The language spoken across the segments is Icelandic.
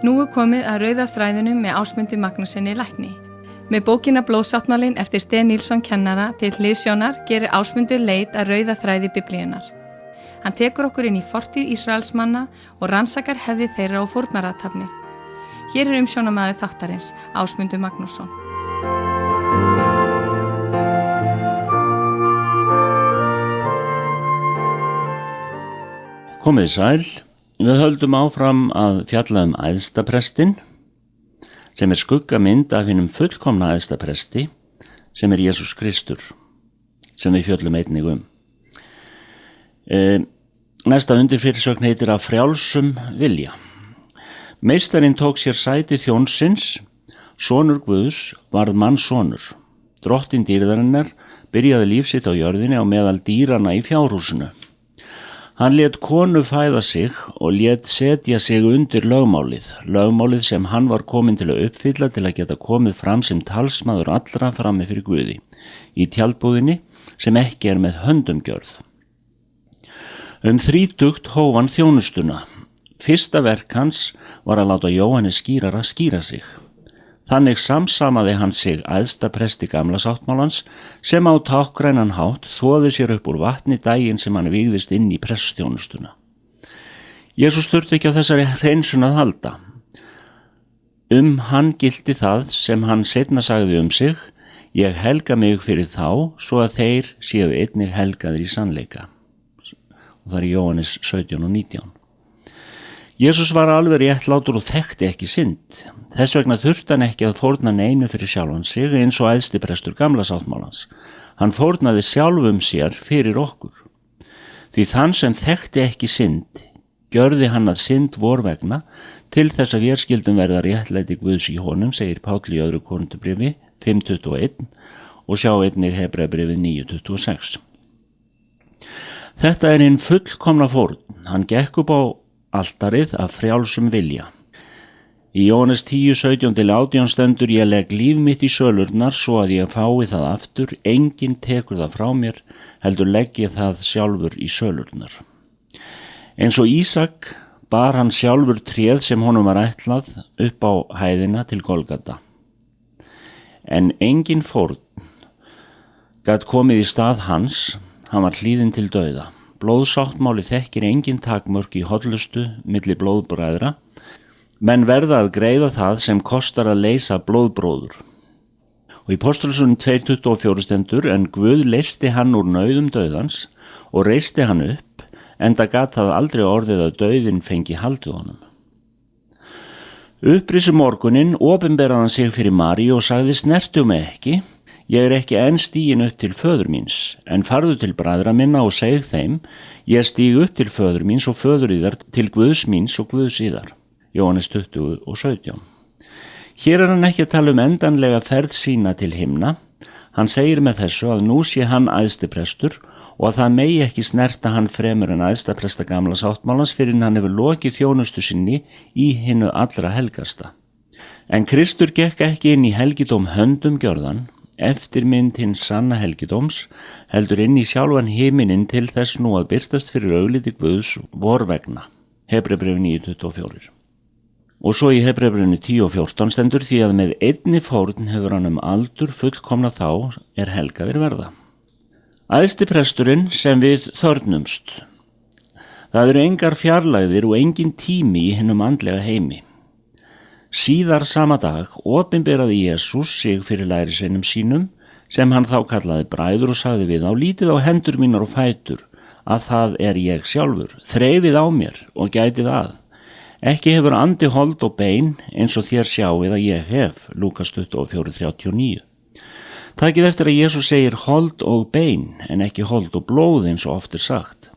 Nú komið að rauða þræðinum með Ásmundi Magnússyni lækni. Með bókina Blóðsáttmálinn eftir Sten Nilsson kennara til hliðsjónar gerir Ásmundur leit að rauða þræði Biblíunnar. Hann tekur okkur inn í fortíð Ísraelsmanna og rannsakar hefði þeirra og fórnarathafnir. Hér umsjónarmaður þáttarins, Ásmundur Magnússon. Komið sæl, við höldum áfram að fjalla æðstaprestinn, sem skuggamynd af hinum fullkomna æðstapresti, sem Jesús Kristur, sem við fjöllum einnig Næsta undirfyrirsögn heitir Af frjálsum vilja. Meistarinn tók sér sæti þjónsins, sonur Guðs varð mannssonur. Drottin dýrðarinnar byrjaði líf sitt á jörðinni á meðal dýrana í fjárhúsinu. Hann lét konu fæða sig og lét setja sig undir lögmálið sem hann var komin til að uppfylla til að geta komið fram sem talsmaður allra frammi fyrir Guði, í tjaldbúðinni sem ekki með höndum gjörð. 30 hóf hann þjónustuna. Fyrsta verk hans var að láta Jóhannes skírara skíra sig. Þannig samsamaði hann sig æðstapresti gamla sáttmálans sem á tákgrænan hátt þvoði sér upp úr vatni daginn sem hann vígðist inn í preststjónustuna. Jesús þurfti ekki á þessari hreinsun að halda. Hann gilti það sem hann seinna sagði sig, ég helga mig fyrir þá svo að þeir séu einnig helgaðir í sannleika. Og það Jóhannes 17 og 19. Jesús var alveg réttlátur og þekkti ekki synd. Þess vegna þurfti hann ekki að fórna neinu fyrir sjálfan sig eins og æðstiprestur gamla sáttmálans. Hann fórnaði sjálfum sér fyrir okkur. Því þann sem þekkti ekki synd, gjörði hann að synd vor vegna til þess að vér skildum verða réttlæti Guðs í honum, segir Páll í 2. Korinthubréfi 5:21 og sjá einnig Hebreabréfi 9:26. Þetta hinn fullkomna fórn. Hann gekk upp á altarið af frjálsum vilja. Í Jóhannes 10:17-18 stendur ég legg líf mitt í sölurnar svo að ég fái það aftur, enginn tekur það frá mér, heldur legg ég það sjálfur í sölurnar. Eins og Ísak bar hann sjálfur tréð sem honum var ætlað upp á hæðina til Golgata. En enginn fórn gat komið í stað hans, hann var hlýðinn til dauða. Blóðsáttmáli þekkir engin takmörk í hollustu milli blóðbræðra, menn verða að greiða það sem kostar að leysa blóðbróður. Og í Póstlsson 2:24 stendur, en Guð leysti hann úr nauðum dauðans og reisti hann upp, enda gat það aldrei orðið að dauðinn fengi haldið honum. Upprisu morguninn opinberaði hann sig fyrir Maríu og sagði, snertu mig ekki, ég ekki enn stígin upp til föður míns, en farðu til bræðra minna og seg þeim, ég stíg upp til föður míns og föður yðar, til Guðs míns og Guðs yðar. Jóhannes 20:17. Hér hann ekki að tala endanlega ferð sína til himna. Hann segir með þessu að nú sé hann æðstiprestur og að það megi ekki snerta hann fremur en æðstapresta gamla sáttmálans fyrir hann hefur lokið þjónustu sinni í hinu allra helgasta. En Kristur gekk ekki inn í helgidóm höndum gjörðan, eftirmynd hins sanna helgidóms, heldur inn í sjálfan himininn til þess nú að birtast fyrir augliti Guðs vor vegna. Hebreabréfi 9:24. Og svo í Hebreabréfinu 10:14 stendur, því að með einni fórn hefur hann aldur fullkomna þá helgaðir verða. Æðstipresturinn sem við þörnumst. Það eru engar fjarlægðir og engin tími í hinum andlega heimi. Síðar sama dag opinberaði Jesús sig fyrir lærisveinum sínum sem hann þá kallaði bræður og sagði við þá, lítið á hendur mínar og fætur að það ég sjálfur, þreifið á mér og gætið að. Ekki hefur andi hold og bein eins og þér sjáið að ég hef, Lúkas 24:39. Takið eftir að Jesús segir hold og bein en ekki hold og blóð eins og oft sagt.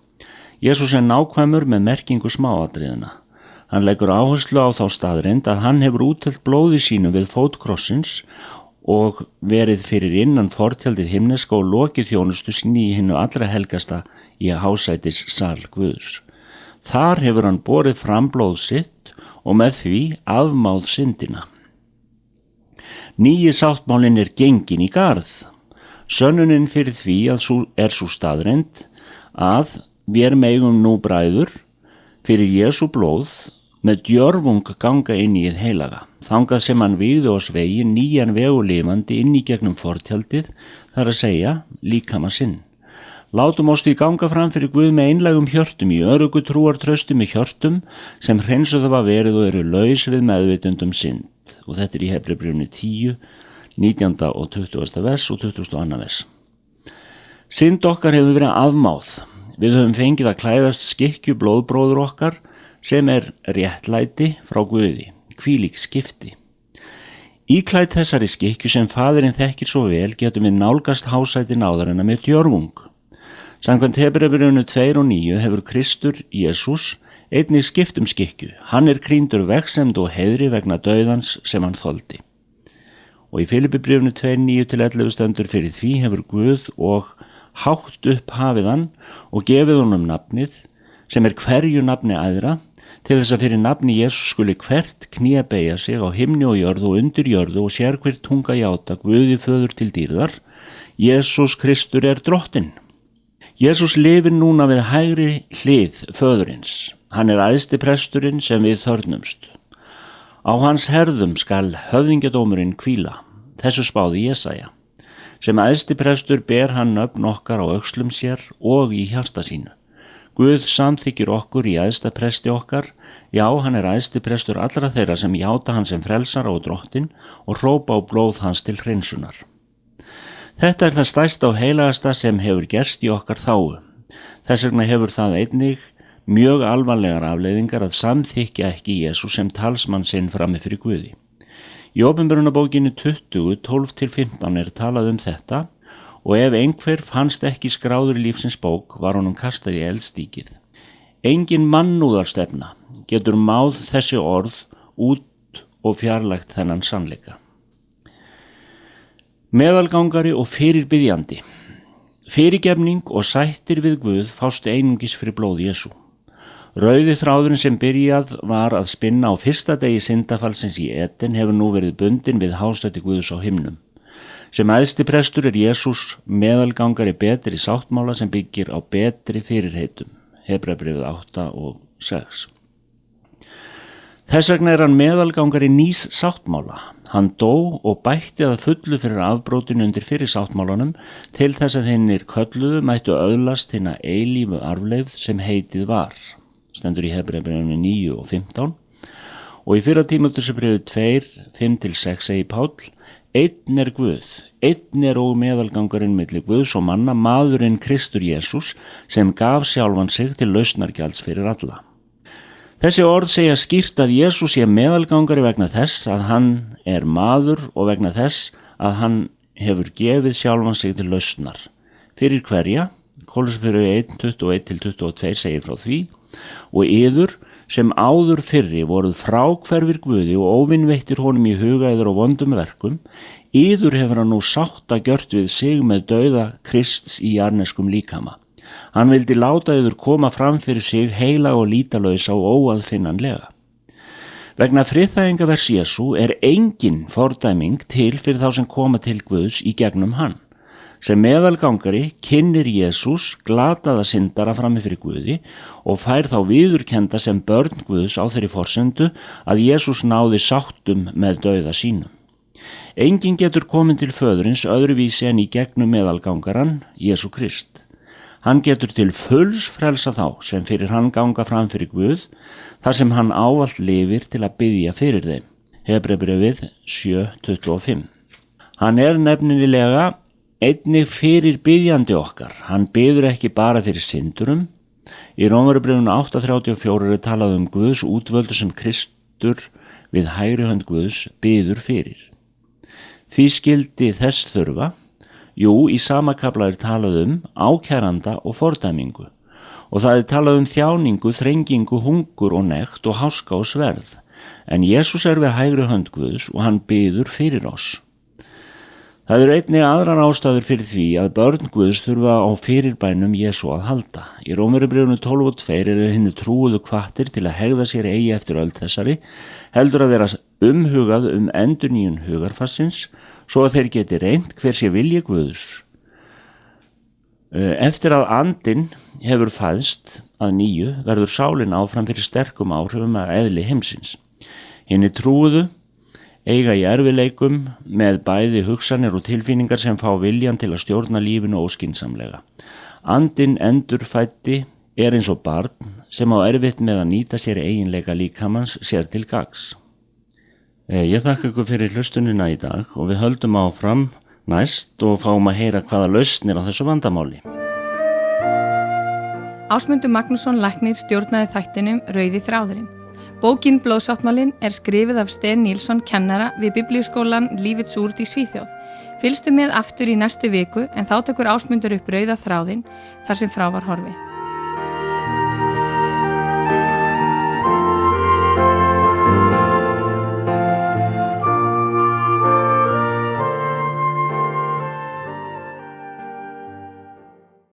Jesús nákvæmur með merkingu smáatriðina. Hann leggur áherslu á þá staðreynd að hann hefur úttelt blóði sínu við fót krossins og verið fyrir innan fortjaldið himneska og lokið þjónustu sinni í hinu allra helgasta í hásætis sal Guðs. Þar hefur hann borið fram blóð sitt og með því afmáð syndina. Nýji sáttmálinn gengin í garð. Sönnunin fyrir því að sú staðreynd að við megum nú bræður fyrir Jesú blóð með djörfung ganga inn í hið heilaga, þangað sem hann vígði oss veginn nýjan veg og lifandi inn í gegnum fortjaldið, þar að segja líkama sinn. Látum oss því ganga fram fyrir Guð með einlægum hjörtum í öruggu trúartrausti með hjörtum sem hreinsuð hafa verið og eru laus við meðvitundum synd. Og þetta í Hebreubréfinu 10, 19. og 20. vers og 22. vers. Synd okkar hefur verið afmáð. Við höfum fengið að klæðast skikkju blóðbróður okkar sem réttlæti frá Guði, hvílík skipti. Íklædd þessari skikkju sem faðirinn þekkir svo vel getum við nálgast hásæti náðarinnar með djörfung. Samkvæmt Hebreubréfinu 2 og 9 hefur Kristur, Jesús, einnig skipt skikkju. Hann krýndur vegsemd og heiðri vegna dauðans sem hann þoldi. Og í Filippibréfinu 2, 9-11 stendur fyrir því hefur Guð og hátt upp hafið hann og gefið honum nafnið sem hverju nafni æðra, til þess að fyrir nafni Jesús skuli hvert kné beygja sig á himni og jörðu og undir jörðu og sérhver tunga játa Guði föður til dýrðar. Jesús Kristur drottinn. Jesús lifir núna við hægri hlið föðurins. Hann æðsti presturinn sem við þörnumst. Á hans herðum skal höfðingjadómurinn hvíla. Þessu spáði Jesaja. Sem æðsti prestur ber hann nöfn okkar á öxlum sér og í hjarta sínu. Guð samþykir okkur í æðsta presti okkar. Já, hann æðsti prestur allra þeirra sem játa hann sem frelsara og drottinn og hrópa á blóð hans til hreinsunar. Þetta það stærsta og heilagasta sem hefur gerst í okkar þágu. Þess vegna hefur það einnig mjög alvarlegar afleiðingar að samþykja ekki Jesú sem talsmann sinn frammi fyrir Guði. Í Opinberunarbókinni 20, 12-15 talað þetta og ef einhver fannst ekki skráður í lífsins bók var honum kastað í eldstíkið. Engin mannúðarstefna getur máð þessi orð út og fjarlægt þennan sannleika. Meðalgangari og fyrirbiðjandi. Fyrirgefning og sættir við Guð fást einungis fyrir blóð Jesú. Rauði þráðurinn sem byrjað var að spinna á fyrsta degi syndafallsins í Eden hefur nú verið bundin við hásæti Guðs á himnum. Sem æðsti prestur Jesús meðalgangari betri sáttmála sem byggir á betri fyrirheitum. Hebreubréfið 8 og 6. Þess vegna hann meðalgangari nýs sáttmála. Hann dó og bætti að fullu fyrir afbrótinu undir fyrir sáttmálanum til þess að hinnir kölluðu mættu öðlast hina eilífu arfleifð sem heitið var. Stendur í Hebreubréfinu 9 og 15. Og í 1. Tímóteusbréfi 2, 5-6 segir Páll: Einn Guð, einn og meðalgangarinn milli Guðs og manna, maðurinn Kristur Jesús, sem gaf sjálfan sig til lausnargjalds fyrir alla. Þessi orð segja skýrt að Jesús meðalgangari vegna þess að hann maður og vegna þess að hann hefur gefið sjálfan sig til lausnar. Fyrir hverja? Kólussarbréfi 1, 21-22 segir frá því: Og yður sem áður fyrri voruð fráhverfir Guði og óvinveittir honum í hugaðir og vondum verkum, yður hefur hann nú sátta gjört við sig með dauða Krists í jarneskum líkama. Hann vildi láta yður koma fram fyrir sig heila og lítalausa og óaðfinnanlega. Vegna friðþægingavers Jesú engin fordæming til fyrir þá sem koma til Guðs í gegnum hann. Sem meðalgangari kynnir Jesús glataða syndara frammi fyrir Guði og fær þá viðurkenda sem börn Guðs á þeirri forsendu að Jesús náði sáttum með dauða sínum. Engin getur komin til föðurins öðruvísi en í gegnum meðalgangaran, Jesú Krist. Hann getur til fulls frelsa þá sem fyrir hann ganga fram fyrir Guð, þar sem hann ávallt lifir til að biðja fyrir þeim. Hebreubréfið 7:25. Hann nefnilega einnig fyrir biðjandi okkar. Hann biður ekki bara fyrir syndurum. Í Rómarbréfinu 8:34 talað Guðs útvöldu sem Kristur við hægri hönd Guðs biður fyrir. Því skildi þess þurfa. Jú, í sama kafla talað ákæranda og fordæmingu og það talað þjáningu, þrengingu, hungur og nekt og háska og sverð. En Jesús við hægri hönd Guðs og hann biður fyrir oss. Það einnig aðrar ástæður fyrir því að börn Guðs þurfa á fyrirbænum Jesú að halda. Í Rómarbréfinu 12:2 hinni trúuðu hvattir til að hegða sér eigi eftir öld þessari, heldur að vera umhugað endurnýjun hugarfarsins, svo að þeir geti reynt hver sé vilji Guðs. Eftir að andinn hefur fæðst að nýju verður sálin áfram fyrir sterkum áhrifum að eðli heimsins. Hinni trúuðu eiga í erfiðleikum með bæði hugsanir og tilfinningar sem fá viljan til að stjórna lífinu óskynsamlega. Andinn endurfæddi eins og barn sem á erfitt með að nýta sér eiginleika líkamans sér til gagns. Ég þakka ykkur fyrir hlustunina í dag og við höldum áfram næst og fáum að heyra hvaða lausnir á þessu vandamáli. Ásmundur Magnússon læknir stjórnaði þættinum Rauði þráðurinn. Bókin Blóðsáttmálinn er skrifið af Sten Nilsson kennara við Biblíuskólann Livets Ord í Svíþjóð. Fylgstu með aftur í næstu viku en þá tekur Ásmundur upp Rauða þráðinn þar sem frá var horfið.